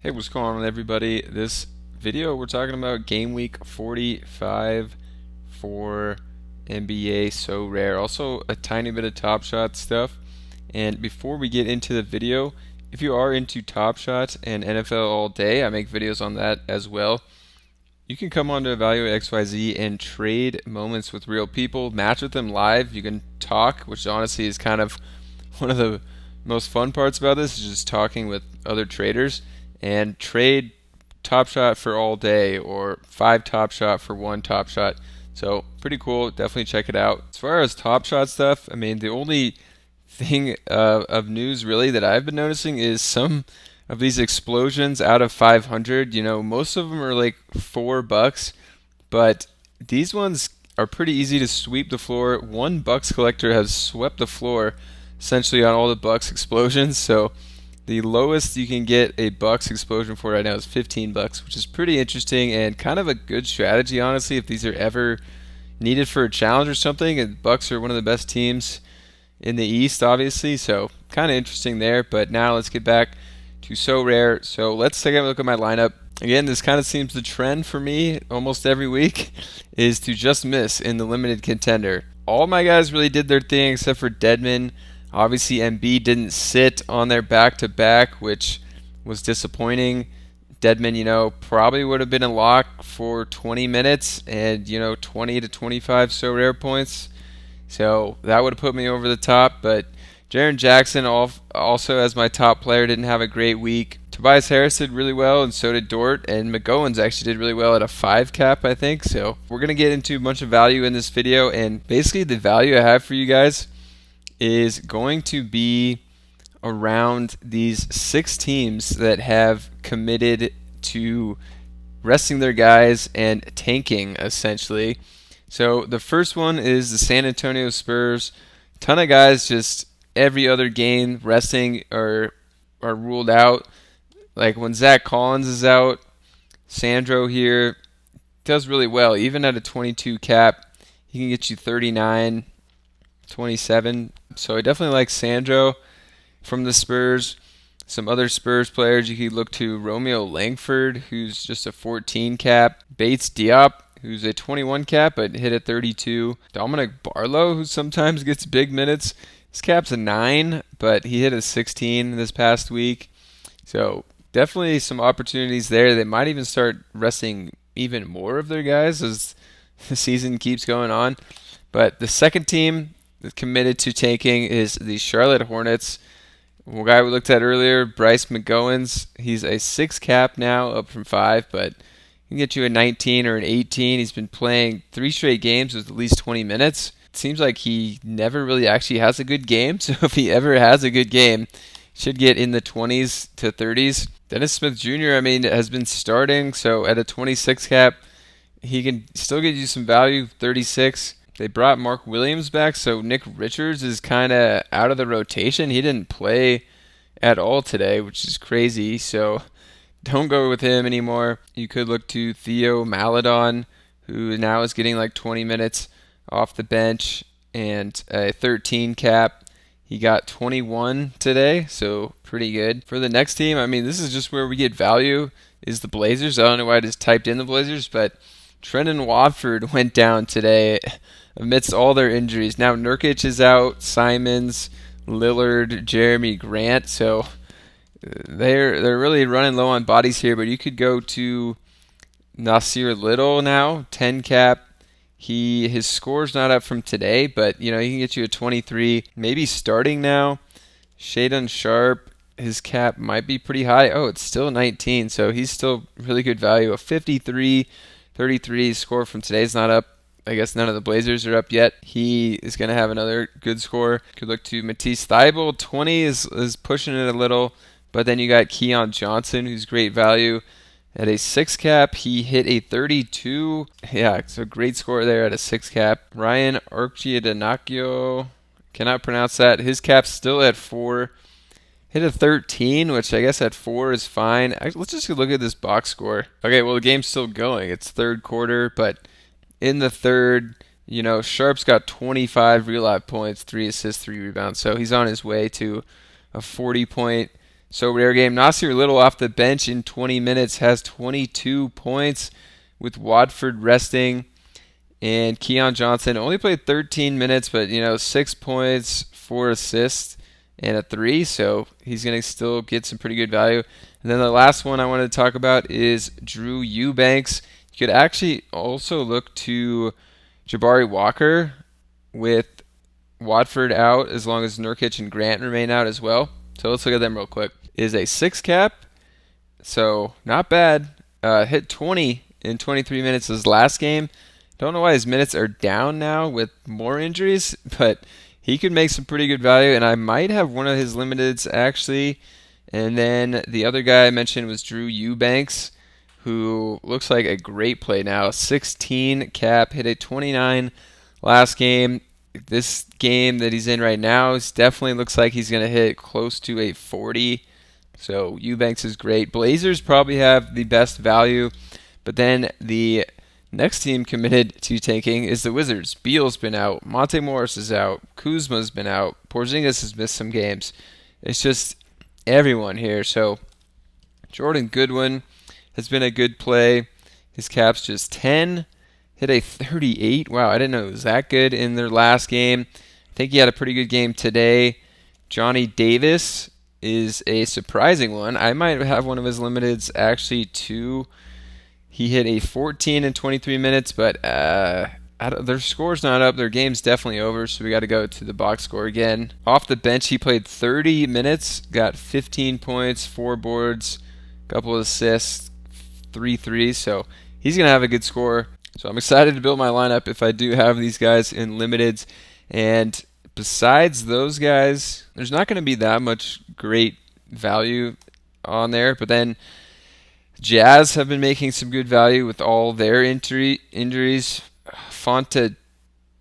Hey, what's going on, everybody? This video we're talking about game week 45 for NBA Sorare. Also a tiny bit of Top Shot stuff. And before we get into the video, if you are into Top Shot and NFL all day, I make videos on that as well. You can come on to Evaluate XYZ and trade moments with real people, match with them live. You can talk, which honestly is kind of one of the most fun parts about this, is just talking with other traders and trade Top Shot for all day or 5 Top Shot for 1 Top Shot. So pretty cool. Definitely check it out. As far as Top Shot stuff, I mean, the only thing of news really that I've been noticing is some of these explosions out of 500. You know, most of them are like $4, but these ones are pretty easy to sweep the floor. One Bucks collector has swept the floor essentially on all the Bucks explosions. So the lowest you can get a Bucks explosion for right now is $15, which is pretty interesting and kind of a good strategy, honestly, if these are ever needed for a challenge or something. And Bucks are one of the best teams in the East, obviously, so kind of interesting there. But now let's get back to Sorare. So let's take a look at my lineup. Again, this kind of seems the trend for me almost every week is to just miss in the limited contender. All my guys really did their thing except for Deadman. Obviously, MB didn't sit on their back-to-back, which was disappointing. Deadman, probably would have been a lock for 20 minutes and, 20 to 25 Sorare points. So that would have put me over the top, but Jaren Jackson also as my top player didn't have a great week. Tobias Harris did really well, and so did Dort, and McGowens actually did really well at a 5 cap, I think. So we're going to get into a bunch of value in this video, and basically the value I have for you guys is going to be around these 6 teams that have committed to resting their guys and tanking, essentially. So the first one is the San Antonio Spurs. Ton of guys just every other game resting or are ruled out. Like when Zach Collins is out, Sandro here does really well. Even at a 22 cap, he can get you 39, 27. So I definitely like Sandro from the Spurs. Some other Spurs players you could look to: Romeo Langford, who's just a 14 cap; Bates Diop, who's a 21 cap but hit at 32; Dominic Barlow, who sometimes gets big minutes. His cap's a 9, but he hit a 16 this past week. So definitely some opportunities there. They might even start resting even more of their guys as the season keeps going on. But the second team that's committed to tanking is the Charlotte Hornets. One guy we looked at earlier, Bryce McGowens, he's a 6 cap now, up from 5, but he can get you a 19 or an 18. He's been playing 3 straight games with at least 20 minutes. It seems like he never really actually has a good game, so if he ever has a good game, he should get in the 20s to 30s. Dennis Smith Jr., has been starting, so at a 26 cap, he can still get you some value, 36. They brought Mark Williams back, so Nick Richards is kind of out of the rotation. He didn't play at all today, which is crazy, so don't go with him anymore. You could look to Theo Maledon, who now is getting like 20 minutes off the bench and a 13 cap. He got 21 today, so pretty good. For the next team, this is just where we get value, is the Blazers. I don't know why I just typed in the Blazers, but Trendon Watford went down today amidst all their injuries. Now Nurkic is out, Simons, Lillard, Jeremy Grant, so they're really running low on bodies here. But you could go to Nasir Little now, 10 cap. His score's not up from today, but he can get you a 23, maybe starting now. Shaedon Sharp, his cap might be pretty high. Oh, it's still 19, so he's still really good value. A 53, 33 score from today's not up. I guess none of the Blazers are up yet. He is going to have another good score. Could look to Matisse Thybulle. 20 is pushing it a little, but then you got Keon Johnson, who's great value. At a 6 cap, he hit a 32. Yeah, so great score there at a 6 cap. Ryan Archidiakio, cannot pronounce that. His cap's still at 4. Hit a 13, which I guess at 4 is fine. Let's just look at this box score. Okay, well, the game's still going. It's third quarter, but in the third, Sharp's got 25 real life points, 3 assists, 3 rebounds. So he's on his way to a 40-point So rare game. Nasir Little off the bench in 20 minutes has 22 points with Watford resting. And Keon Johnson only played 13 minutes, but 6 points, 4 assists, and a 3. So he's going to still get some pretty good value. And then the last one I wanted to talk about is Drew Eubanks. You could actually also look to Jabari Walker with Watford out as long as Nurkic and Grant remain out as well. So let's look at them real quick. Is a 6 cap, so not bad. Hit 20 in 23 minutes his last game. Don't know why his minutes are down now with more injuries, but he could make some pretty good value, and I might have one of his limiteds actually. And then the other guy I mentioned was Drew Eubanks, who looks like a great play now. 16 cap, hit a 29 last game. This game that he's in right now definitely looks like he's going to hit close to a 40. So Eubanks is great. Blazers probably have the best value, but then the next team committed to tanking is the Wizards. Beal's been out. Monte Morris is out. Kuzma's been out. Porzingis has missed some games. It's just everyone here. So Jordan Goodwin has been a good play. His cap's just 10. Hit a 38. Wow, I didn't know it was that good in their last game. I think he had a pretty good game today. Johnny Davis is a surprising one. I might have one of his limiteds actually too. He hit a 14 in 23 minutes, but their score's not up. Their game's definitely over, so we got to go to the box score again. Off the bench, he played 30 minutes, got 15 points, 4 boards, a couple of assists, 3 threes, so he's going to have a good score. So I'm excited to build my lineup if I do have these guys in limiteds. And besides those guys, there's not going to be that much great value on there. But then Jazz have been making some good value with all their injuries. Fonte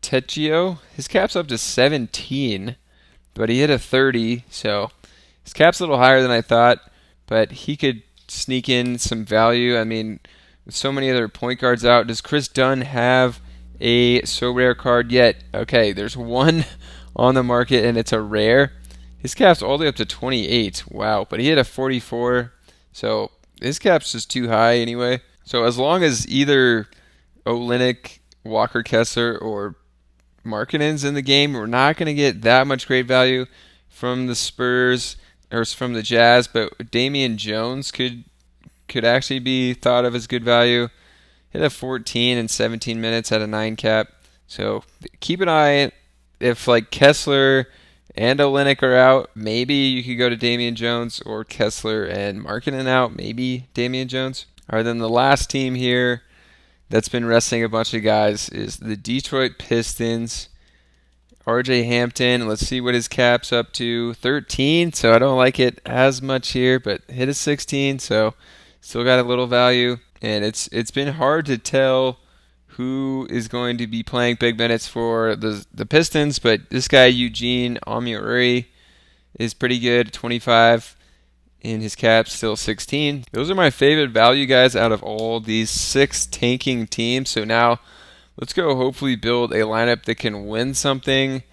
Tecchio, his cap's up to 17, but he hit a 30. So his cap's a little higher than I thought, but he could sneak in some value. I mean, with so many other point guards out, does Chris Dunn have a so rare card yet? Okay, there's one on the market, and it's a rare. His cap's all the way up to 28. Wow, but he hit a 44, so his cap's just too high anyway. So as long as either Olynyk, Walker Kessler, or Markkanen's in the game, we're not going to get that much great value from the Spurs or from the Jazz, but Damian Jones could actually be thought of as good value. Hit a 14 in 17 minutes at a 9 cap. So keep an eye. If like Kessler and Olynyk are out, maybe you could go to Damian Jones, or Kessler and Markkanen out, maybe Damian Jones. All right, then the last team here that's been resting a bunch of guys is the Detroit Pistons. RJ Hampton, let's see what his cap's up to. 13, so I don't like it as much here, but hit a 16, so still got a little value. And it's been hard to tell who is going to be playing big minutes for the Pistons, but this guy Eugene Omoruyi is pretty good, 25, and his cap's still 16. Those are my favorite value guys out of all these 6 tanking teams. So now let's go hopefully build a lineup that can win something.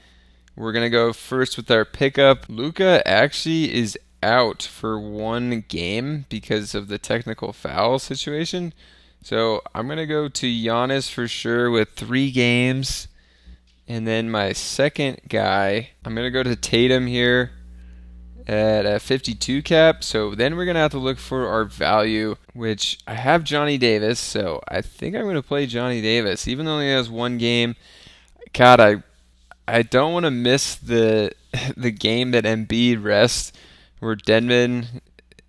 We're going to go first with our pickup. Luka actually is out for 1 game because of the technical foul situation. So I'm going to go to Giannis for sure with 3 games. And then my second guy, I'm going to go to Tatum here at a 52 cap. So then we're going to have to look for our value, which I have Johnny Davis. So I think I'm going to play Johnny Davis, even though he has 1 game. God, I don't want to miss the game that Embiid rests, where Denman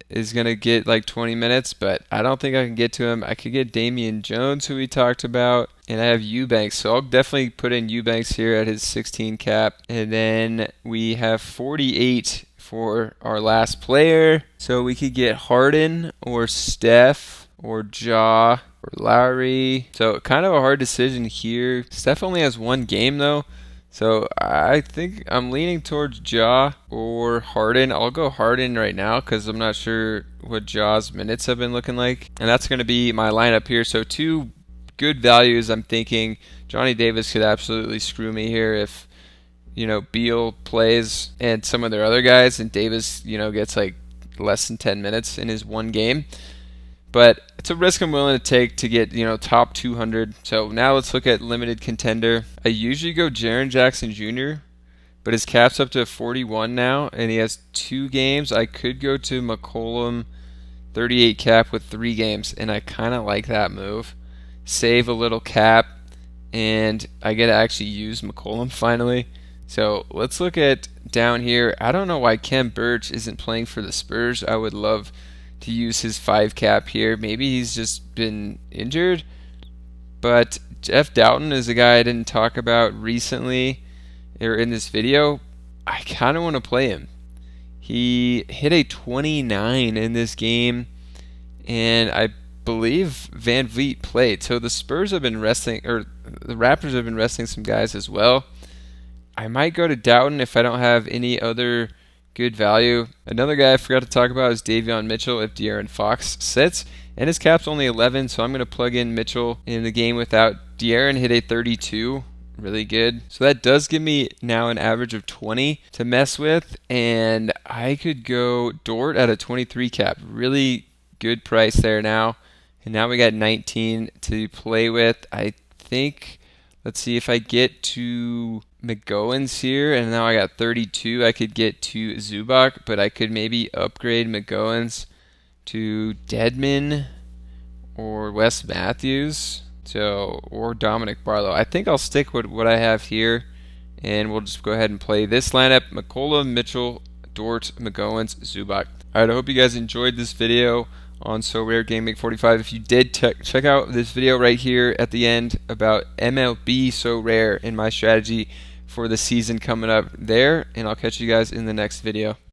is going to get like 20 minutes, but I don't think I can get to him. I could get Damian Jones, who we talked about, and I have Eubanks, so I'll definitely put in Eubanks here at his 16 cap. And then we have 48 for our last player, so we could get Harden or Steph or Ja or Lowry. So kind of a hard decision here. Steph only has 1 game though, so I think I'm leaning towards Ja or Harden. I'll go Harden right now because I'm not sure what Ja's minutes have been looking like. And that's going to be my lineup here. So 2 good values. I'm thinking Johnny Davis could absolutely screw me here if, Beal plays and some of their other guys, and Davis, gets like less than 10 minutes in his one game. But it's a risk I'm willing to take to get, top 200. So now let's look at limited contender. I usually go Jaren Jackson Jr., but his cap's up to 41 now, and he has 2 games. I could go to McCollum, 38 cap with 3 games, and I kind of like that move. Save a little cap, and I get to actually use McCollum finally. So let's look at down here. I don't know why Kem Birch isn't playing for the Spurs. I would love to use his 5 cap here. Maybe he's just been injured. But Jeff Doughton is a guy I didn't talk about recently or in this video. I kind of want to play him. He hit a 29 in this game, and I believe Van Vliet played. So the Spurs have been resting, or the Raptors have been resting some guys as well. I might go to Doughton if I don't have any other good value. Another guy I forgot to talk about is Davion Mitchell if De'Aaron Fox sits. And his cap's only 11, so I'm going to plug in Mitchell in the game without. De'Aaron hit a 32. Really good. So that does give me now an average of 20 to mess with. And I could go Dort at a 23 cap. Really good price there now. And now we got 19 to play with. I think, let's see if I get to McGowan's here, and now I got 32. I could get to Zubac, but I could maybe upgrade McGowan's to Dedmon or Wes Matthews, or Dominic Barlow. I think I'll stick with what I have here, and we'll just go ahead and play this lineup: McCollum, Mitchell, Dort, McGowan's, Zubac. All right, I hope you guys enjoyed this video on Sorare Game Week 45. If you did, check out this video right here at the end about MLB Sorare and my strategy for the season coming up there, and I'll catch you guys in the next video.